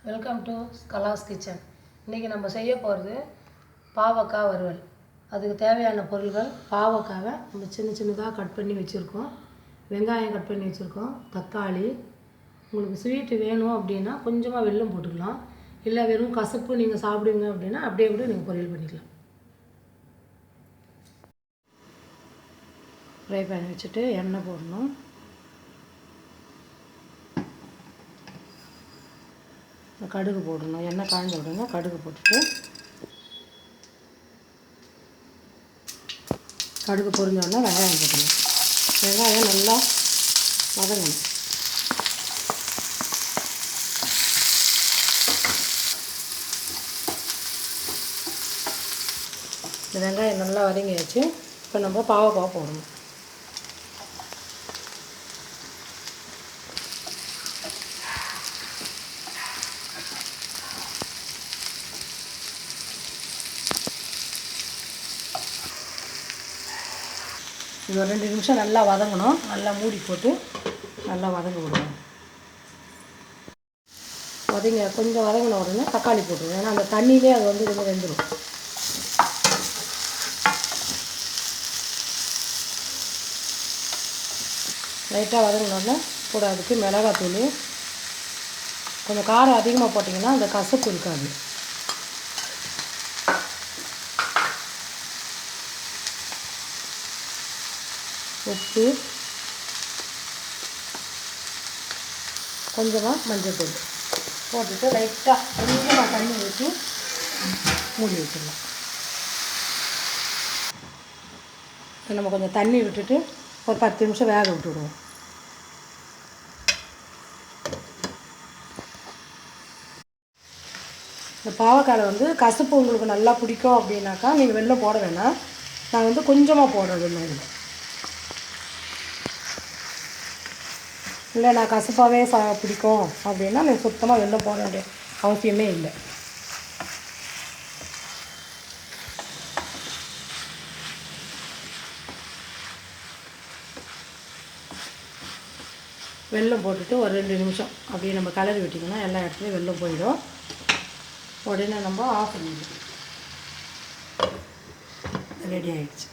Welcome to கலாஸ் kitchen. இன்றைக்கி நம்ம செய்ய போகிறது பாவக்காய் வறுவல். அதுக்கு தேவையான பொருட்கள்: பாவக்காவை நம்ம சின்ன சின்னதாக கட் பண்ணி வச்சுருக்கோம், வெங்காயம் கட் பண்ணி வச்சுருக்கோம், தக்காளி. உங்களுக்கு ஸ்வீட்டு வேணும் அப்படின்னா கொஞ்சமாக வெல்லம் போட்டுக்கலாம், இல்லை வெறும் கசப்பு நீங்கள் சாப்பிடுவீங்க அப்படின்னா அப்படியே கூட நீங்கள் பொரியல் பண்ணிக்கலாம். ஃப்ரை பேன் வச்சுட்டு எண்ணெய் போடணும். கடுகு போடணும். எண்ணெய் காய்ஞ்ச உடனே கடுகு போட்டுட்டு கடுகு பொரிஞ்ச உடனே வெங்காயம் போடணும். வெங்காயம் நல்லா வதங்கணும். இந்த வெங்காயம் நல்லா வதங்கியாச்சு. இப்போ நம்ம பாவக்காய் போடணும். இது ஒரு 2 நிமிஷம் நல்லா வதங்கணும். நல்லா மூடி போட்டு நல்லா வதங்க விடணும். கொஞ்சம் வதங்கின உடனே தக்காளி போட்டுருவோம். ஏன்னா அந்த தண்ணியிலே அது வந்து கொஞ்சம் வெந்துடும். லைட்டாக வதங்கினோடனே கூட அதுக்கு மிளகாத்தூள், கொஞ்சம் காரம் அதிகமாக போட்டிங்கன்னா அந்த கசப்பு இருக்காது. உப்பு, கொஞ்சமாக மஞ்சள் தூள் போட்டுட்டு லைட்டாக கொஞ்சமாக தண்ணி ஊற்றி மூடி வச்சிடலாம். நம்ம கொஞ்சம் தண்ணி விட்டுட்டு ஒரு 10 நிமிஷம் வேக விட்டுவிடுவோம். இந்த பாவக்காயில் வந்து கசப்பு உங்களுக்கு நல்லா பிடிக்கும் அப்படின்னாக்கா நீங்கள் வெல்லம் போட வேணாம். நான் வந்து கொஞ்சமாக போடுறேன் வெல்லம். இதில் இல்லை நான் கசப்பாகவே பிடிக்கும் அப்படின்னா நீங்கள் சுத்தமாக வெல்லம் போட வேண்டிய அவசியமே இல்லை. வெல்லம் போட்டுட்டு ஒரு 2 நிமிஷம் அப்படியே நம்ம கலரி விட்டிங்கன்னா எல்லா இடத்துலையும் வெல்லம் போயிடும். உடனே நம்ம ஆஃப் பண்ணிடலாம். ரெடி ஆகிடுச்சு.